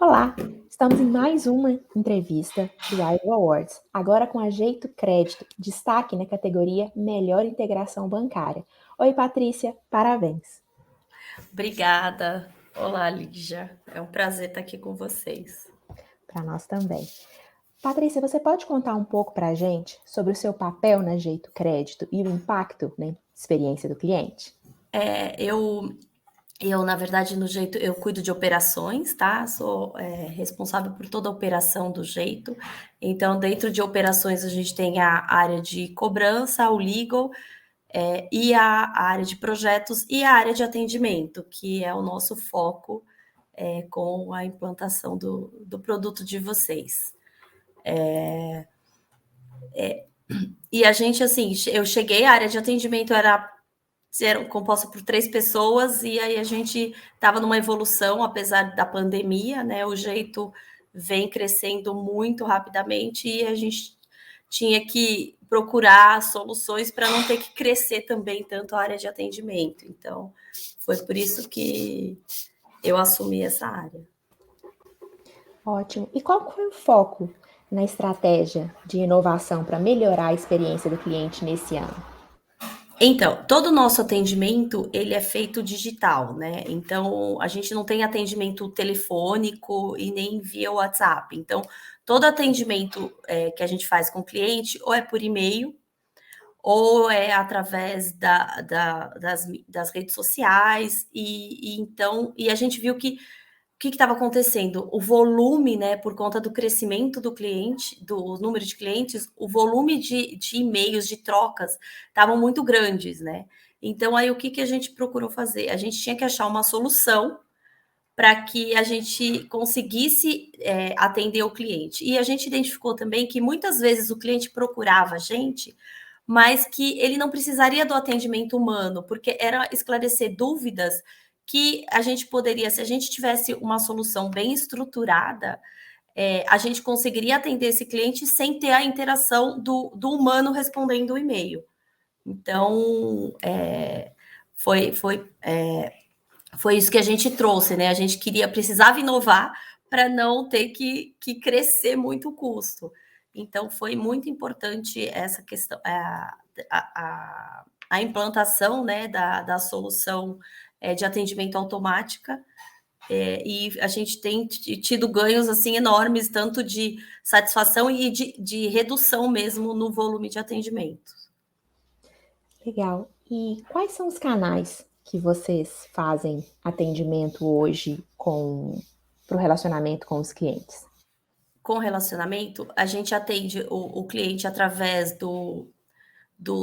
Olá, estamos em mais uma entrevista do IO Awards, agora com a Jeito Crédito, destaque na categoria Melhor Integração Bancária. Oi, Patrícia, parabéns. Obrigada. Olá, Lígia. É um prazer estar aqui com vocês. Para nós também. Patrícia, você pode contar um pouco para a gente sobre o seu papel na Jeito Crédito e o impacto na experiência do cliente? Na verdade, no Jeito, eu cuido de operações, tá? Sou responsável por toda a operação do Jeito. Então, dentro de operações, a gente tem a área de cobrança, o legal, e a área de projetos e a área de atendimento, que é o nosso foco com a implantação do produto de vocês. E a gente, assim, eu cheguei, a área de atendimento era composta por 3 pessoas, e aí a gente estava numa evolução, apesar da pandemia, né? O Jeito vem crescendo muito rapidamente e a gente tinha que procurar soluções para não ter que crescer também tanto a área de atendimento. Então, foi por isso que eu assumi essa área. Ótimo. E qual foi o foco na estratégia de inovação para melhorar a experiência do cliente nesse ano? Então, todo o nosso atendimento, ele é feito digital, né? Então, a gente não tem atendimento telefônico e nem via WhatsApp. Então, todo atendimento que a gente faz com o cliente, ou é por e-mail, ou é através das redes sociais, e a gente viu que o que estava acontecendo? O volume, né, por conta do crescimento do cliente, do número de clientes, o volume de e-mails, de trocas, estavam muito grandes, né? Então, aí o que a gente procurou fazer? A gente tinha que achar uma solução para que a gente conseguisse atender o cliente. E a gente identificou também que muitas vezes o cliente procurava a gente, mas que ele não precisaria do atendimento humano, porque era esclarecer dúvidas que a gente poderia, se a gente tivesse uma solução bem estruturada, a gente conseguiria atender esse cliente sem ter a interação do humano respondendo o e-mail. Então, foi isso que a gente trouxe, né? A gente precisava inovar para não ter que crescer muito o custo. Então, foi muito importante essa questão, a implantação, né, da solução de atendimento automática, e a gente tem tido ganhos assim enormes, tanto de satisfação e de redução mesmo no volume de atendimento. Legal. E quais são os canais que vocês fazem atendimento hoje para o relacionamento com os clientes? Com relacionamento, a gente atende o cliente através do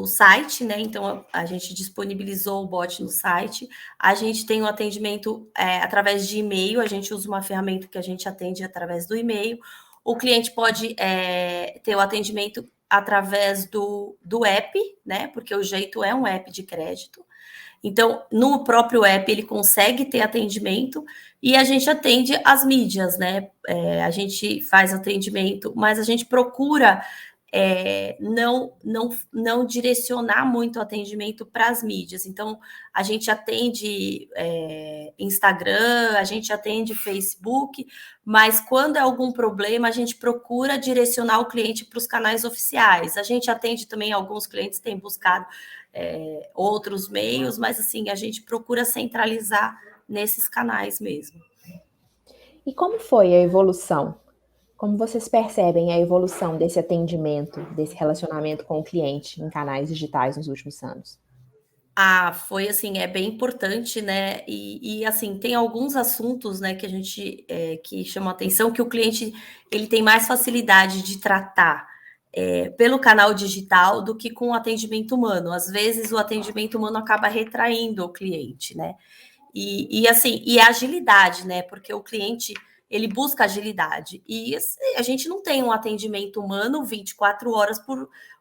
site, né? Então a gente disponibilizou o bot no site. A gente tem o atendimento através de e-mail, a gente usa uma ferramenta que a gente atende através do e-mail. O cliente pode ter o atendimento através do app, né? Porque o Jeito é um app de crédito. Então, no próprio app, ele consegue ter atendimento e a gente atende as mídias, né? A gente faz atendimento, mas a gente procura não direcionar muito o atendimento para as mídias. Então, a gente atende Instagram, a gente atende Facebook, mas quando é algum problema, a gente procura direcionar o cliente para os canais oficiais. A gente atende também, alguns clientes têm buscado outros meios, mas assim, a gente procura centralizar nesses canais mesmo. E como foi a evolução? Como vocês percebem a evolução desse atendimento, desse relacionamento com o cliente em canais digitais nos últimos anos? Foi assim, é bem importante, né? E assim, tem alguns assuntos, né, que a gente que chamam atenção, que o cliente ele tem mais facilidade de tratar pelo canal digital do que com o atendimento humano. Às vezes o atendimento humano acaba retraindo o cliente, né? Assim, e a agilidade, né? Porque o cliente ele busca agilidade. E assim, a gente não tem um atendimento humano 24 horas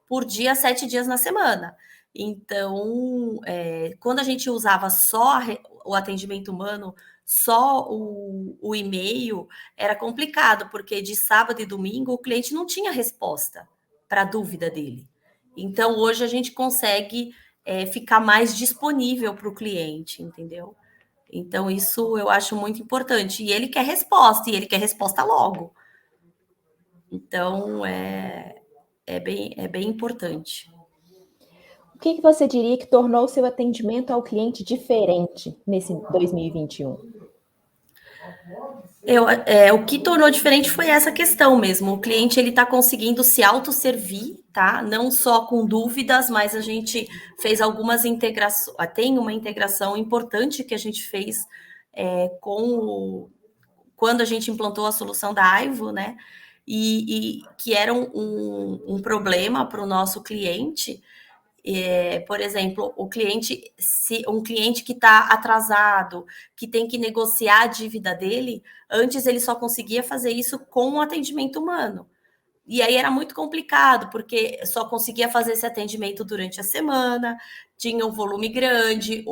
por dia, 7 dias na semana. Então, quando a gente usava só o atendimento humano, só o e-mail, era complicado, porque de sábado e domingo o cliente não tinha resposta para a dúvida dele. Então, hoje a gente consegue ficar mais disponível para o cliente, entendeu? Então, isso eu acho muito importante. E ele quer resposta, e ele quer resposta logo. Então, é bem importante. O que você diria que tornou o seu atendimento ao cliente diferente nesse 2021? O que tornou diferente foi essa questão mesmo. O cliente ele está conseguindo se autosservir, tá? Não só com dúvidas, mas a gente fez algumas integrações. Tem uma integração importante que a gente fez quando a gente implantou a solução da Aivo, né? E que era um problema para o nosso cliente. Por exemplo, um cliente que está atrasado, que tem que negociar a dívida dele, antes ele só conseguia fazer isso com um atendimento humano. E aí era muito complicado, porque só conseguia fazer esse atendimento durante a semana, tinha um volume grande,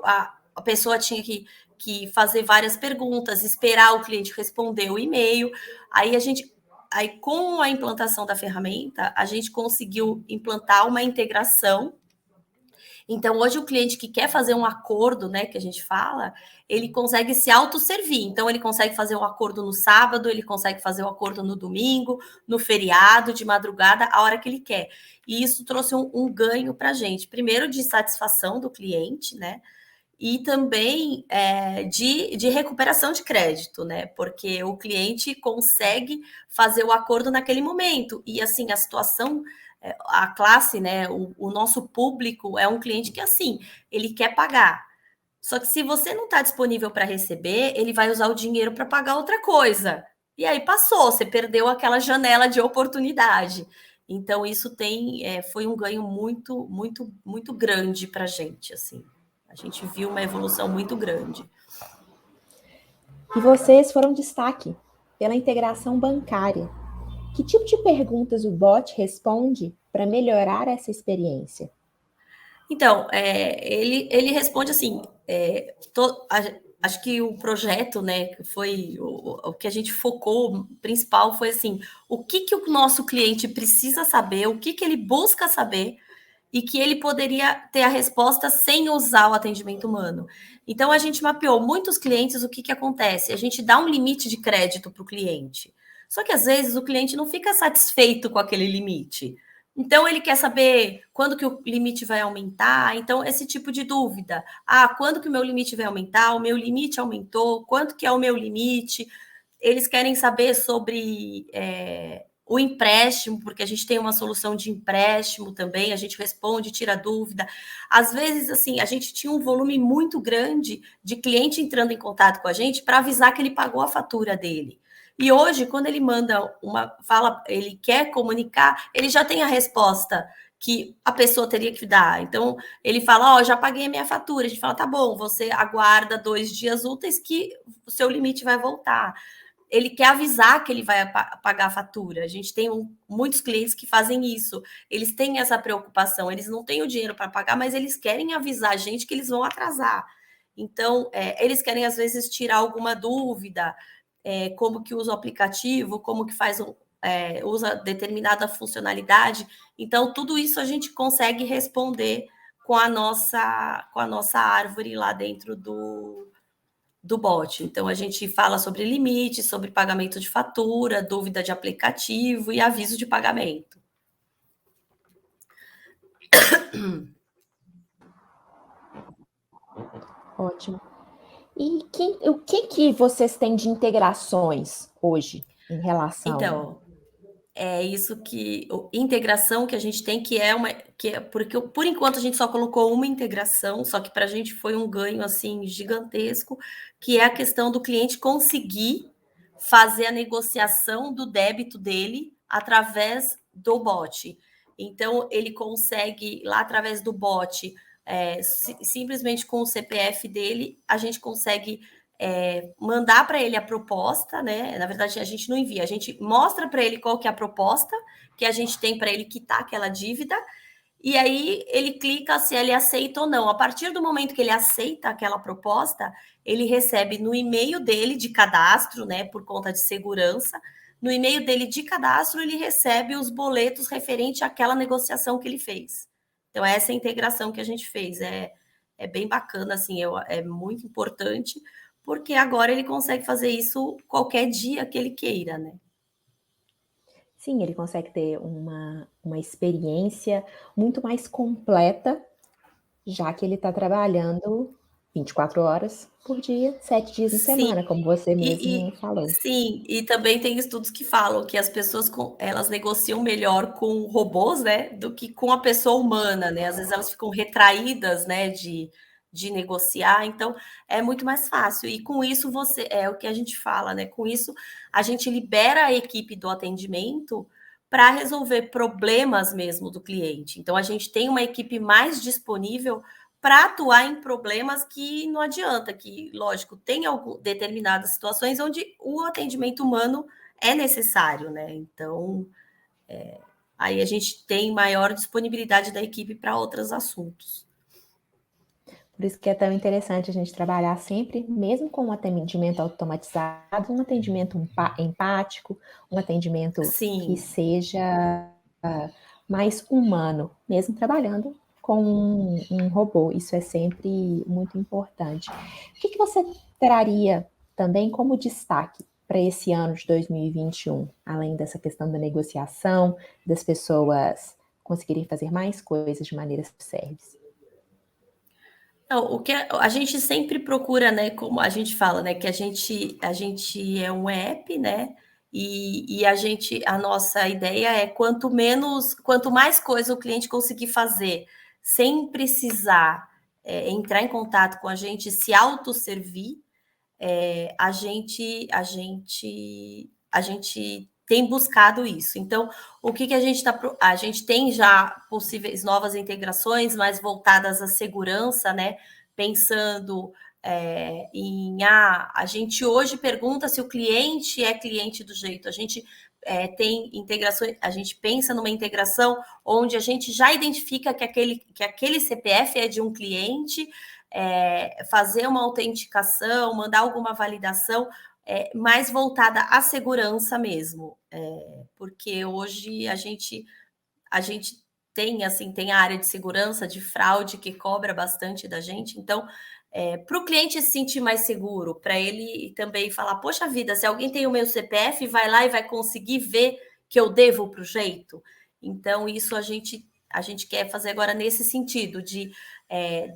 a pessoa tinha que fazer várias perguntas, esperar o cliente responder o e-mail. Aí, com a implantação da ferramenta, a gente conseguiu implantar uma integração. Então, hoje, o cliente que quer fazer um acordo, né, que a gente fala, ele consegue se autosservir. Então, ele consegue fazer um acordo no sábado, ele consegue fazer um acordo no domingo, no feriado, de madrugada, a hora que ele quer. E isso trouxe um ganho para a gente. Primeiro, de satisfação do cliente, né? E também de recuperação de crédito, né? Porque o cliente consegue fazer o acordo naquele momento. E assim, a situação, a classe, né? O nosso público é um cliente que assim, ele quer pagar. Só que se você não está disponível para receber, ele vai usar o dinheiro para pagar outra coisa. E aí passou, você perdeu aquela janela de oportunidade. Então, isso foi um ganho muito, muito, muito grande para a gente, assim. A gente viu uma evolução muito grande. E vocês foram destaque pela integração bancária. Que tipo de perguntas o bot responde para melhorar essa experiência? Então, ele responde assim, acho que o projeto, né, foi o que a gente focou principal foi assim, o que o nosso cliente precisa saber, o que ele busca saber e que ele poderia ter a resposta sem usar o atendimento humano. Então, a gente mapeou muitos clientes, o que acontece? A gente dá um limite de crédito para o cliente. Só que, às vezes, o cliente não fica satisfeito com aquele limite. Então, ele quer saber quando que o limite vai aumentar. Então, esse tipo de dúvida. Quando que o meu limite vai aumentar? O meu limite aumentou? Quanto que é o meu limite? Eles querem saber sobre o empréstimo, porque a gente tem uma solução de empréstimo também, a gente responde, tira dúvida. Às vezes, assim, a gente tinha um volume muito grande de cliente entrando em contato com a gente para avisar que ele pagou a fatura dele. E hoje, quando ele ele quer comunicar, ele já tem a resposta que a pessoa teria que dar. Então, ele fala, já paguei a minha fatura. A gente fala, tá bom, você aguarda 2 dias úteis que o seu limite vai voltar. Ele quer avisar que ele vai pagar a fatura. A gente tem muitos clientes que fazem isso. Eles têm essa preocupação, eles não têm o dinheiro para pagar, mas eles querem avisar a gente que eles vão atrasar. Então, eles querem, às vezes, tirar alguma dúvida, como que usa o aplicativo, como que usa determinada funcionalidade. Então, tudo isso a gente consegue responder com a nossa árvore lá dentro do bot. Então, a gente fala sobre limite, sobre pagamento de fatura, dúvida de aplicativo e aviso de pagamento. Ótimo. E o que vocês têm de integrações hoje em relação? Então, é isso integração que a gente tem, porque por enquanto a gente só colocou uma integração, só que para a gente foi um ganho assim gigantesco, que é a questão do cliente conseguir fazer a negociação do débito dele através do bot. Então ele consegue lá através do bot, simplesmente com o CPF dele, a gente consegue mandar para ele a proposta, né? Na verdade, a gente não envia, a gente mostra para ele qual que é a proposta que a gente tem para ele quitar aquela dívida, e aí ele clica se ele aceita ou não. A partir do momento que ele aceita aquela proposta, ele recebe no e-mail dele de cadastro, né? Por conta de segurança, no e-mail dele de cadastro, ele recebe os boletos referente àquela negociação que ele fez. Então, essa é a integração que a gente fez. é bem bacana, assim, é muito importante, porque agora ele consegue fazer isso qualquer dia que ele queira, né? Sim, ele consegue ter uma experiência muito mais completa, já que ele está trabalhando 24 horas por dia, 7 dias em Sim, semana, como você e mesmo falou. sim, e também tem estudos que falam que as pessoas elas negociam melhor com robôs, né, do que com a pessoa humana, né? Às vezes elas ficam retraídas, né, de negociar, então é muito mais fácil. E com isso você é o que a gente fala, né? Com isso a gente libera a equipe do atendimento para resolver problemas mesmo do cliente. Então a gente tem uma equipe mais disponível para atuar em problemas que não adianta, que, lógico, tem determinadas situações onde o atendimento humano é necessário, né? Então, aí a gente tem maior disponibilidade da equipe para outros assuntos. Por isso que é tão interessante a gente trabalhar sempre, mesmo com um atendimento automatizado, um atendimento empático, um atendimento que Sim. seja mais humano, mesmo trabalhando com um robô. Isso é sempre muito importante. O que você traria também como destaque para esse ano de 2021, além dessa questão da negociação, das pessoas conseguirem fazer mais coisas de maneira self-service? Não, o que a gente sempre procura, né, como a gente fala, né, que a gente é um app, né, e a nossa ideia é quanto mais coisa o cliente conseguir fazer, sem precisar, entrar em contato com a gente, se autosservir, a gente tem buscado isso. Então, o que a gente está. A gente tem já possíveis novas integrações mais voltadas à segurança, né? Pensando a gente hoje pergunta se o cliente é cliente do jeito. A gente tem integrações, a gente pensa numa integração onde a gente já identifica que aquele CPF é de um cliente, fazer uma autenticação, mandar alguma validação, mais voltada à segurança mesmo, porque hoje a gente tem assim tem a área de segurança de fraude que cobra bastante da gente, então para o cliente se sentir mais seguro, para ele também falar, poxa vida, se alguém tem o meu CPF, vai lá e vai conseguir ver que eu devo para o jeito. Então isso a gente quer fazer agora nesse sentido de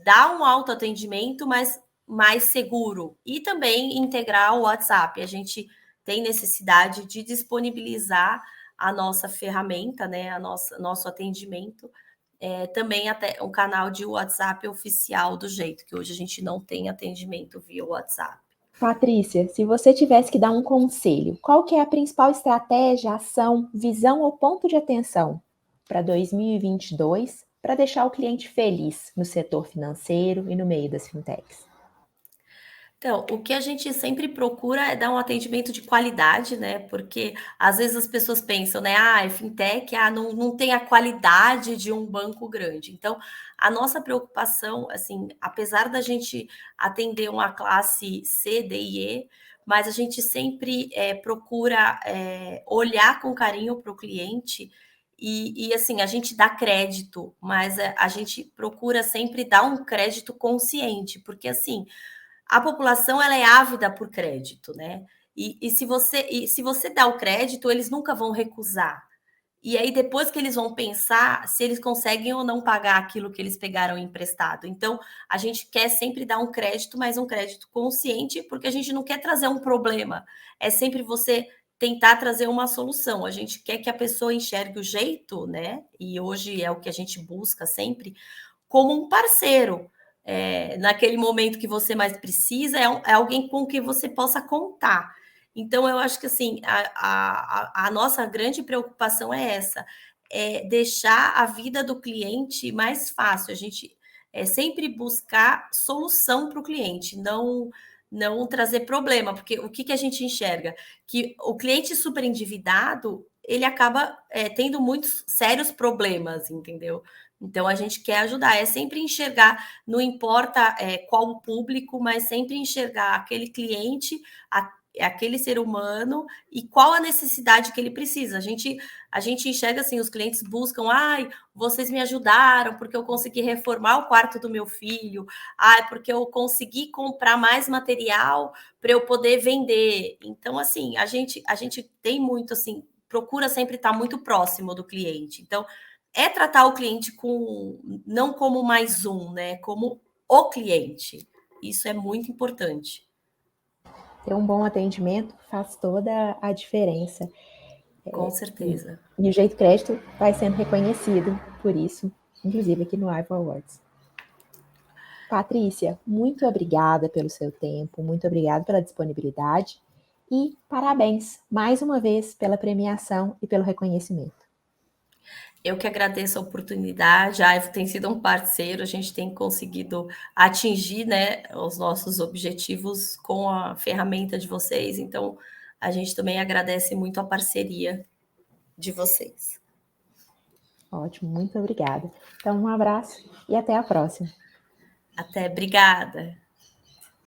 dar um autoatendimento, mas mais seguro e também integrar o WhatsApp. A gente tem necessidade de disponibilizar a nossa ferramenta, né, nosso atendimento, também até um canal de WhatsApp oficial do jeito que hoje a gente não tem atendimento via WhatsApp. Patrícia, se você tivesse que dar um conselho, qual que é a principal estratégia, ação, visão ou ponto de atenção para 2022 para deixar o cliente feliz no setor financeiro e no meio das fintechs? Então, o que a gente sempre procura é dar um atendimento de qualidade, né? Porque às vezes as pessoas pensam, né? Ah, é fintech, não tem a qualidade de um banco grande. Então, a nossa preocupação, assim, apesar da gente atender uma classe C, D e E, mas a gente sempre procura olhar com carinho para o cliente e, assim, a gente dá crédito, mas a gente procura sempre dar um crédito consciente, porque assim a população ela é ávida por crédito, né? E se você dá o crédito, eles nunca vão recusar. E aí, depois que eles vão pensar se eles conseguem ou não pagar aquilo que eles pegaram emprestado. Então, a gente quer sempre dar um crédito, mas um crédito consciente, porque a gente não quer trazer um problema. É sempre você tentar trazer uma solução. A gente quer que a pessoa enxergue o jeito, né? E hoje é o que a gente busca sempre, como um parceiro. Naquele momento que você mais precisa, é alguém com quem você possa contar. Então, eu acho que assim, a nossa grande preocupação é essa, é deixar a vida do cliente mais fácil. A gente sempre buscar solução para o cliente, não trazer problema, porque o que a gente enxerga? Que o cliente super endividado, ele acaba tendo muitos sérios problemas, entendeu? Então, a gente quer ajudar, é sempre enxergar, não importa qual o público, mas sempre enxergar aquele cliente, é aquele ser humano e qual a necessidade que ele precisa. A gente enxerga assim, os clientes buscam, ai, vocês me ajudaram porque eu consegui reformar o quarto do meu filho, ai, porque eu consegui comprar mais material para eu poder vender. Então, assim, a gente tem muito assim, procura sempre estar muito próximo do cliente. Então, é tratar o cliente não como mais um, né? Como o cliente. Isso é muito importante. Ter um bom atendimento faz toda a diferença. Com certeza. E o Jeito Crédito vai sendo reconhecido por isso, inclusive aqui no Ivo Awards. Patrícia, muito obrigada pelo seu tempo, muito obrigada pela disponibilidade e parabéns mais uma vez pela premiação e pelo reconhecimento. Eu que agradeço a oportunidade, a Ivo tem sido um parceiro, a gente tem conseguido atingir, né, os nossos objetivos com a ferramenta de vocês, então a gente também agradece muito a parceria de vocês. Ótimo, muito obrigada. Então, um abraço e até a próxima. Até, obrigada.